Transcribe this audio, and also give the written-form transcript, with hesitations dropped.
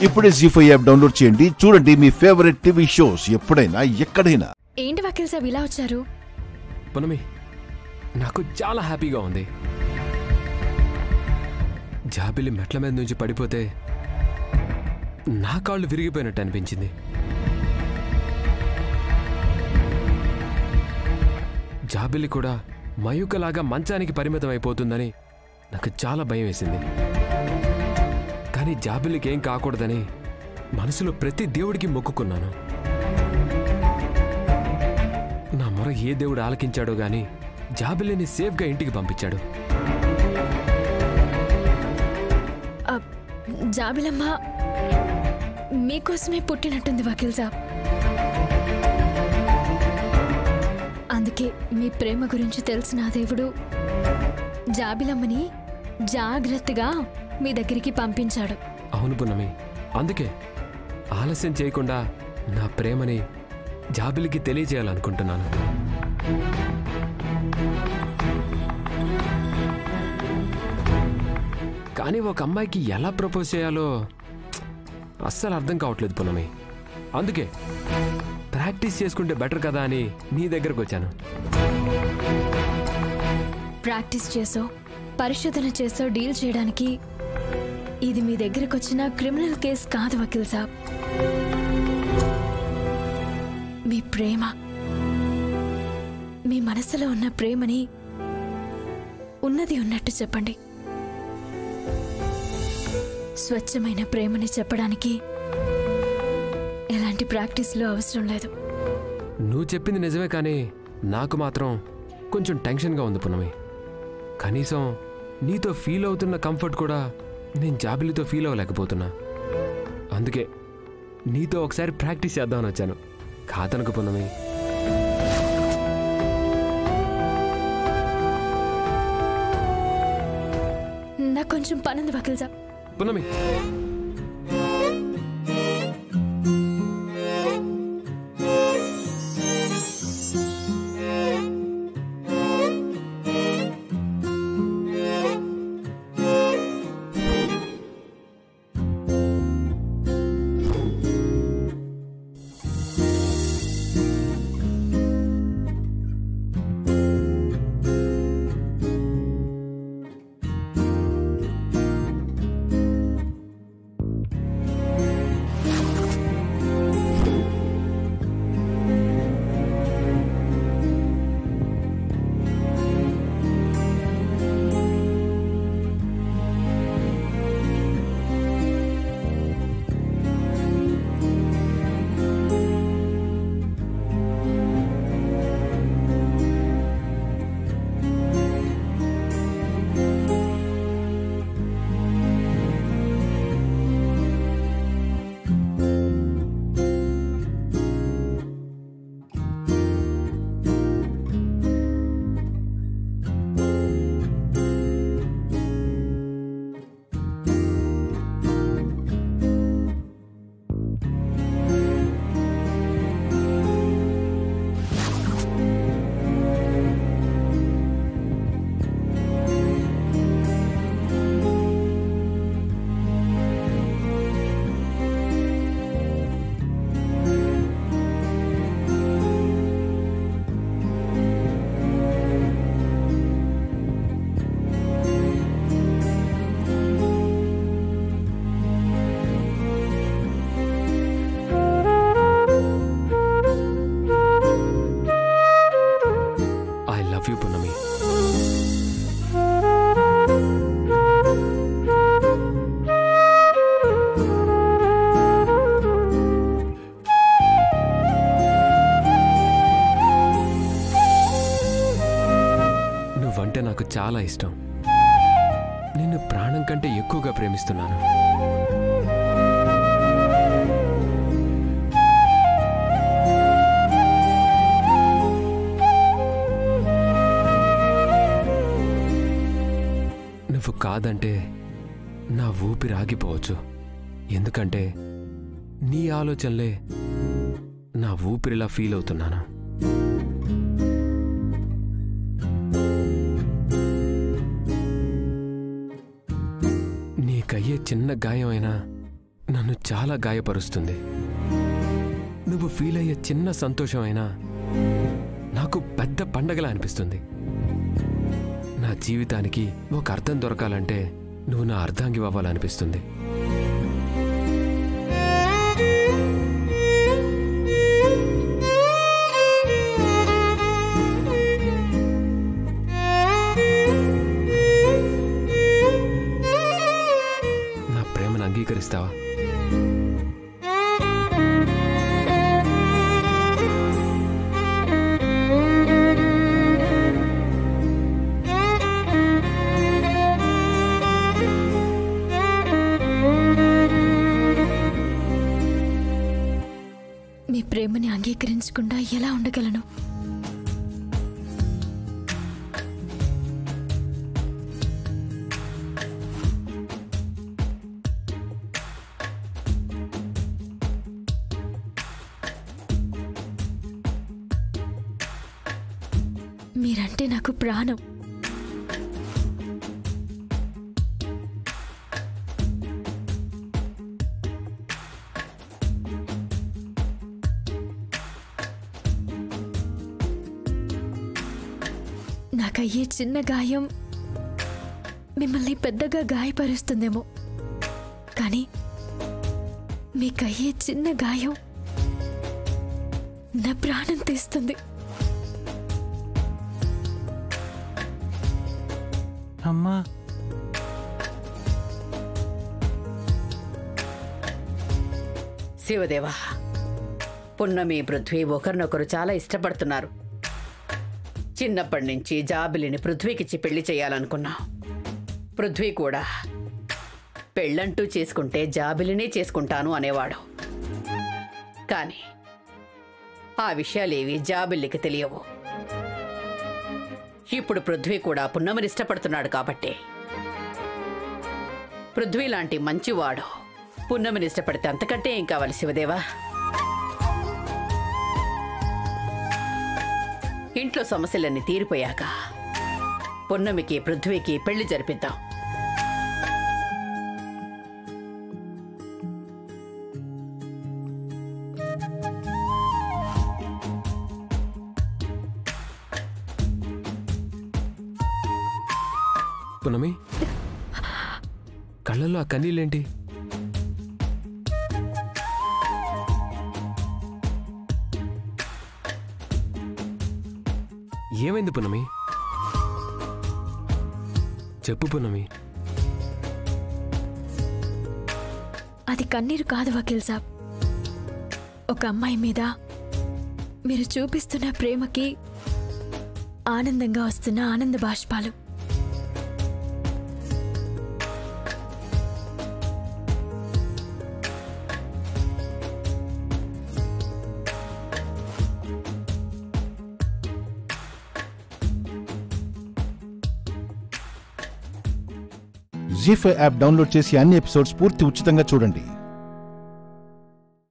ఇప్పుడే జీ5 app download చేయండి. చూడండి మీ ఫేవరెట్ టీవీ షోస్ ఎప్పుడైనా ఎక్కడైనా. ఏంటి వకీల్ సాబ్ ఇలా వచ్చారు? పునమి, నాకు చాలా హ్యాపీగా ఉంది. జాబిలి మెట్ల మీద నుంచి పడిపోతే నా కాళ్ళు విరిగిపోయినట్టు అనిపించింది. జాబిలి కూడా మయూకలాగా మంచానికి పరిమితం అయిపోతుందని నాకు చాలా భయం వేసింది. కానీ జాబిలికి ఏం కాకూడదని మనసులో ప్రతి దేవుడికి మొక్కుకున్నాను. నా మొర ఏ దేవుడు ఆలకించాడో గాని జాబిలిని సేఫ్గా ఇంటికి పంపించాడు. జాబిలమ్మ మీకోసమే పుట్టినట్టుంది వకీల్ సాబ్. అందుకే మీ ప్రేమ గురించి తెలిసిన దేవుడు జాబిలమ్మని జాగ్రత్తగా మీ దగ్గరికి పంపించాడు. అవును పున్నమి, అందుకే ఆలస్యం చేయకుండా నా ప్రేమని జాబిలికి తెలియజేయాలనుకుంటున్నాను. కానీ ఒక అమ్మాయికి ఎలా ప్రపోజ్ చేయాలో అస్సలు అర్థం కావట్లేదు పున్నమి. అందుకే ప్రాక్టీస్ చేసుకుంటే బెటర్ కదా అని నీ దగ్గరకు వచ్చాను. ప్రాక్టీస్ చేసో పరిశోధన చేసో డీల్ చేయడానికి ఇది మీ దగ్గరకు వచ్చిన క్రిమినల్ కేసు కాదు వకీల్ సాబ్. మీ ప్రేమ, మీ మనసులో ఉన్న ప్రేమని ఉన్నది ఉన్నట్టు చెప్పండి. స్వచ్ఛమైన ప్రేమని చెప్పడానికి ఎలాంటి ప్రాక్టీస్లో అవసరం లేదు. నువ్వు చెప్పింది నిజమే, కానీ నాకు మాత్రం కొంచెం టెన్షన్గా ఉంది పున్నమి. కనీసం నీతో ఫీల్ అవుతున్న కంఫర్ట్ కూడా నేను జాబిలితో ఫీల్ అవ్వలేకపోతున్నా. అందుకే నీతో ఒకసారి ప్రాక్టీస్ చేద్దామని వచ్చాను. కాదనుకు పున్నమి. నాకు కొంచెం పనుంది వకీల్ సాబ్. పున్నమి, పున్నమి. నువ్వంటే నాకు చాలా ఇష్టం. నిన్ను ప్రాణం కంటే ఎక్కువగా ప్రేమిస్తున్నాను. నువ్వు కాదంటే నా ఊపిరి ఆగిపోవచ్చు. ఎందుకంటే నీ ఆలోచనలే నా ఊపిరిలా ఫీల్ అవుతున్నాను. నీకయ్యే చిన్న గాయం అయినా నన్ను చాలా గాయపరుస్తుంది. నువ్వు ఫీల్ అయ్యే చిన్న సంతోషం అయినా నాకు పెద్ద పండగలా అనిపిస్తుంది. నా జీవితానికి ఒక అర్థం దొరకాలంటే నువ్వు నా అర్ధాంగి అవ్వాలనిపిస్తుంది. నా ప్రేమను అంగీకరిస్తావా? మీ ప్రేమని అంగీకరించకుండా ఎలా ఉండగలను? మీరంటే నాకు ప్రాణం. నాకయ్యే చిన్న గాయం మిమ్మల్ని పెద్దగా గాయపరుస్తుందేమో, కానీ మీకయ్యే చిన్న గాయం నా ప్రాణం తీస్తుంది. అమ్మా, శివదేవా, పున్నమి, పృథ్వీ ఒకరినొకరు చాలా ఇష్టపడుతున్నారు. చిన్నప్పటి నుంచి జాబిలిని పృథ్వీకిచ్చి పెళ్లి చేయాలనుకున్నాం. పృథ్వీ కూడా పెళ్ళంటూ చేసుకుంటే జాబిలినే చేసుకుంటాను అనేవాడు. కానీ ఆ విషయాలేవి జాబిల్లికి తెలియవు. ఇప్పుడు పృథ్వీ కూడా పున్నమిని ఇష్టపడుతున్నాడు కాబట్టి, పృథ్వీ లాంటి మంచివాడు పున్నమిని ఇష్టపడితే అంతకంటే ఏం కావాలి శివదేవా? ఇంట్లో సమస్యలన్నీ తీరిపోయాక పున్నమికి పృథ్వీకి పెళ్లి జరిపిద్దాం. పున్నమి, కళ్ళల్లో ఆ కన్నీళ్ళేంటి? ఏమైంది పున్నమి? చెప్పు పున్నమి. అది కన్నీరు కాదు వకీల్ సాబ్. ఒక అమ్మాయి మీద మీరు చూపిస్తున్న ప్రేమకి ఆనందంగా వస్తున్న ఆనంద బాష్పాలు. జీ5 యాప్ డౌన్లోడ్ చేసి అన్ని ఎపిసోడ్స్ పూర్తి ఉచితంగా చూడండి.